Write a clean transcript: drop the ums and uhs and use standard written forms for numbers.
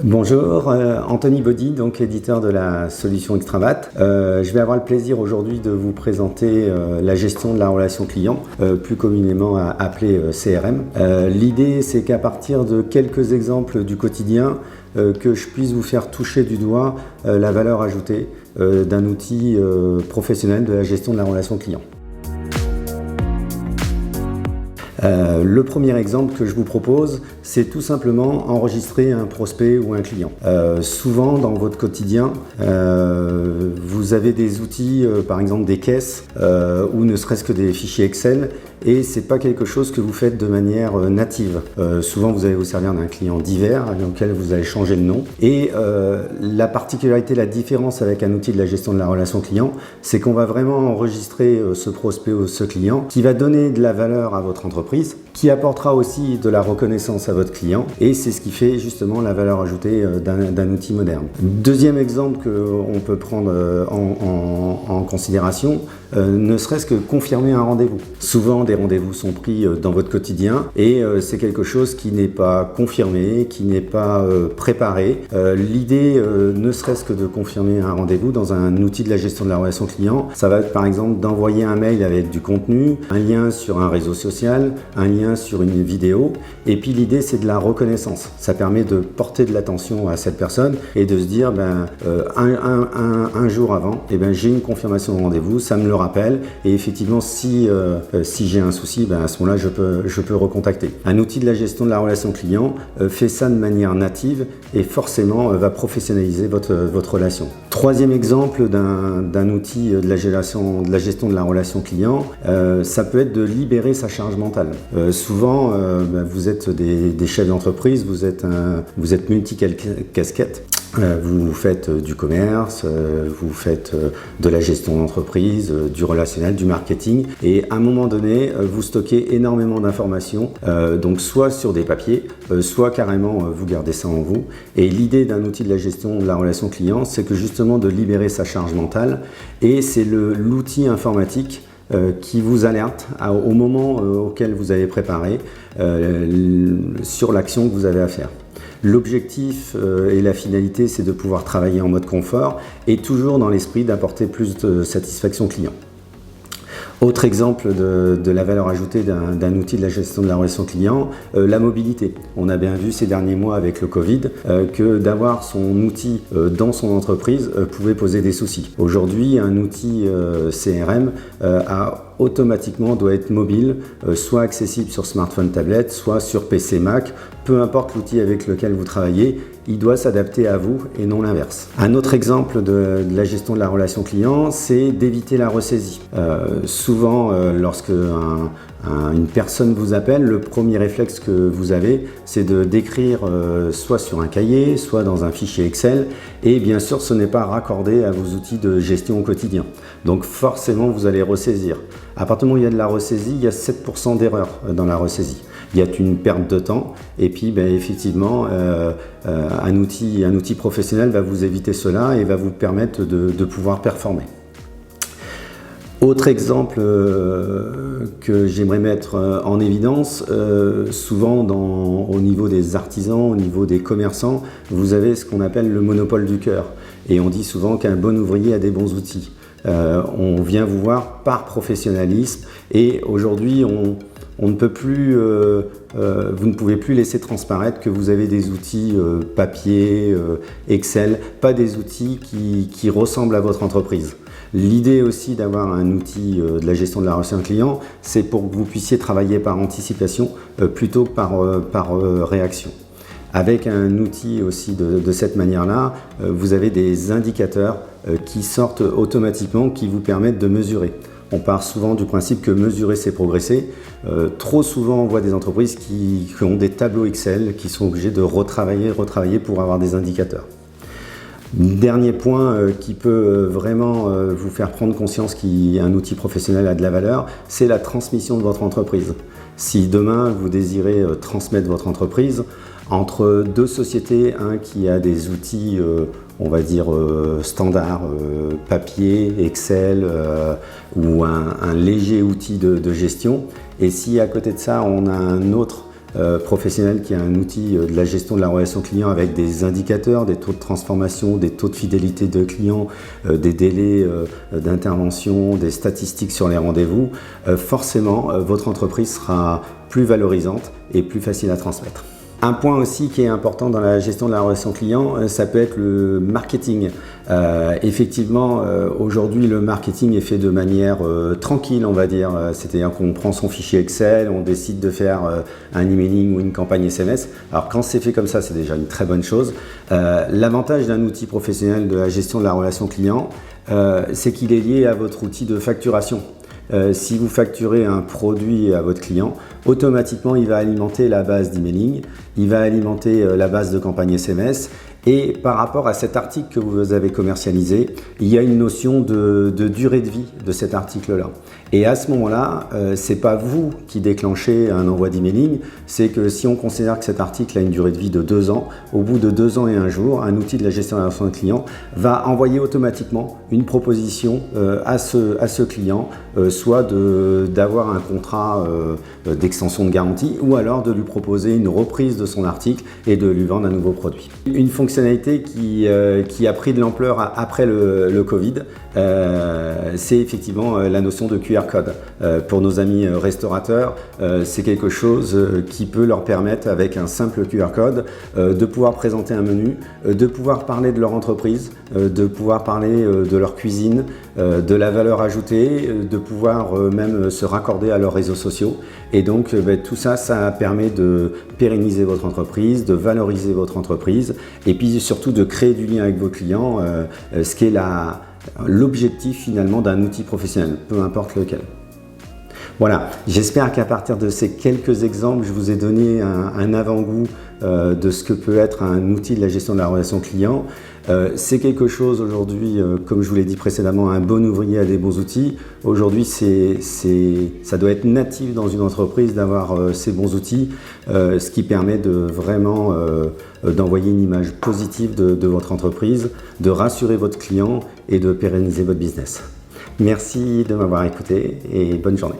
Bonjour, Anthony Baudy, donc éditeur de la solution Extravat. Je vais avoir le plaisir aujourd'hui de vous présenter la gestion de la relation client, plus communément appelée CRM. L'idée, c'est qu'à partir de quelques exemples du quotidien, que je puisse vous faire toucher du doigt la valeur ajoutée d'un outil professionnel de la gestion de la relation client. Le premier exemple que je vous propose, c'est tout simplement enregistrer un prospect ou un client. Souvent dans votre quotidien, vous avez des outils, par exemple des caisses ou ne serait-ce que des fichiers Excel, et c'est pas quelque chose que vous faites de manière native. Souvent vous allez vous servir d'un client divers auquel vous allez changer le nom. Et la particularité, la différence avec un outil de la gestion de la relation client, c'est qu'on va vraiment enregistrer ce prospect ou ce client qui va donner de la valeur à votre entreprise, qui apportera aussi de la reconnaissance à votre client, et c'est ce qui fait justement la valeur ajoutée d'un outil moderne. Deuxième exemple qu'on peut prendre en considération, ne serait-ce que confirmer un rendez-vous. Souvent des rendez-vous sont pris dans votre quotidien et c'est quelque chose qui n'est pas confirmé, qui n'est pas préparé. L'idée, ne serait-ce que de confirmer un rendez-vous dans un outil de la gestion de la relation client, ça va être par exemple d'envoyer un mail avec du contenu, un lien sur un réseau social, un lien sur une vidéo, et puis l'idée c'est de la reconnaissance. Ça permet de porter de l'attention à cette personne et de se dire un jour avant, j'ai une confirmation de rendez-vous, ça me le rappelle, et effectivement si j'ai un souci, à ce moment-là je peux recontacter. Un outil de la gestion de la relation client fait ça de manière native et forcément va professionnaliser votre relation. Troisième exemple d'un outil de la gestion de la relation client, ça peut être de libérer sa charge mentale. Souvent, vous êtes des chefs d'entreprise, vous êtes multi-casquette. Vous faites du commerce, vous faites de la gestion d'entreprise, du relationnel, du marketing, et à un moment donné, vous stockez énormément d'informations, donc soit sur des papiers, soit carrément vous gardez ça en vous. Et l'idée d'un outil de la gestion de la relation client, c'est que justement de libérer sa charge mentale, et c'est l'outil informatique qui vous alerte au moment auquel vous avez préparé sur l'action que vous avez à faire. L'objectif et la finalité, c'est de pouvoir travailler en mode confort et toujours dans l'esprit d'apporter plus de satisfaction client. Autre exemple de la valeur ajoutée d'un outil de la gestion de la relation client, la mobilité. On a bien vu ces derniers mois avec le Covid que d'avoir son outil dans son entreprise pouvait poser des soucis. Aujourd'hui, un outil CRM automatiquement doit être mobile, soit accessible sur smartphone, tablette, soit sur PC, Mac, peu importe l'outil avec lequel vous travaillez, il doit s'adapter à vous et non l'inverse. Un autre exemple de la gestion de la relation client, c'est d'éviter la ressaisie. Souvent, lorsque une personne vous appelle, le premier réflexe que vous avez, c'est de d'écrire soit sur un cahier, soit dans un fichier Excel, et bien sûr, ce n'est pas raccordé à vos outils de gestion au quotidien. Donc forcément, vous allez ressaisir. À partir du moment où il y a de la ressaisie, il y a 7% d'erreur dans la ressaisie. Il y a une perte de temps, et puis effectivement, un outil professionnel va vous éviter cela et va vous permettre de pouvoir performer. Autre exemple que j'aimerais mettre en évidence, souvent au niveau des artisans, au niveau des commerçants, vous avez ce qu'on appelle le monopole du cœur. Et on dit souvent qu'un bon ouvrier a des bons outils. On vient vous voir par professionnalisme, et aujourd'hui on ne peut plus, vous ne pouvez plus laisser transparaître que vous avez des outils papier, Excel, pas des outils qui ressemblent à votre entreprise. L'idée aussi d'avoir un outil de la gestion de la relation client, c'est pour que vous puissiez travailler par anticipation plutôt que par réaction. Avec un outil aussi de cette manière-là, vous avez des indicateurs qui sortent automatiquement, qui vous permettent de mesurer. On part souvent du principe que mesurer, c'est progresser. Trop souvent, on voit des entreprises qui ont des tableaux Excel, qui sont obligés de retravailler pour avoir des indicateurs. Dernier point qui peut vraiment vous faire prendre conscience qu'un outil professionnel a de la valeur, c'est la transmission de votre entreprise. Si demain, vous désirez transmettre votre entreprise entre deux sociétés, un qui a des outils on va dire standard, papier, Excel ou un léger outil de gestion. Et si à côté de ça on a un autre professionnel qui est un outil de la gestion de la relation client avec des indicateurs, des taux de transformation, des taux de fidélité de clients, des délais d'intervention, des statistiques sur les rendez-vous, forcément votre entreprise sera plus valorisante et plus facile à transmettre. Un point aussi qui est important dans la gestion de la relation client, ça peut être le marketing. Effectivement, aujourd'hui, le marketing est fait de manière tranquille, on va dire. C'est-à-dire qu'on prend son fichier Excel, on décide de faire un emailing ou une campagne SMS. Alors quand c'est fait comme ça, c'est déjà une très bonne chose. L'avantage d'un outil professionnel de la gestion de la relation client, c'est qu'il est lié à votre outil de facturation. Si vous facturez un produit à votre client, automatiquement il va alimenter la base d'emailing, il va alimenter la base de campagne SMS et par rapport à cet article que vous avez commercialisé, il y a une notion de durée de vie de cet article-là. Et à ce moment-là, c'est pas vous qui déclenchez un envoi d'emailing, c'est que si on considère que cet article a une durée de vie de 2 ans, au bout de 2 ans et 1 jour, un outil de la gestion de la relation client va envoyer automatiquement une proposition à ce client, soit d'avoir un contrat d'extension de garantie ou alors de lui proposer une reprise de son article et de lui vendre un nouveau produit. Une fonctionnalité qui a pris de l'ampleur après le Covid, c'est effectivement la notion de QR code. Pour nos amis restaurateurs, c'est quelque chose qui peut leur permettre, avec un simple QR code, de pouvoir présenter un menu, de pouvoir parler de leur entreprise, de pouvoir parler de leur cuisine, de la valeur ajoutée, de pouvoir même se raccorder à leurs réseaux sociaux. Et donc tout ça, ça permet de pérenniser votre entreprise, de valoriser votre entreprise et puis surtout de créer du lien avec vos clients, ce qui est l'objectif finalement d'un outil professionnel, peu importe lequel. Voilà, j'espère qu'à partir de ces quelques exemples, je vous ai donné un avant-goût de ce que peut être un outil de la gestion de la relation client. C'est quelque chose aujourd'hui, comme je vous l'ai dit précédemment, un bon ouvrier a des bons outils. Aujourd'hui, ça doit être natif dans une entreprise d'avoir ces bons outils, ce qui permet de vraiment d'envoyer une image positive de votre entreprise, de rassurer votre client et de pérenniser votre business. Merci de m'avoir écouté et bonne journée.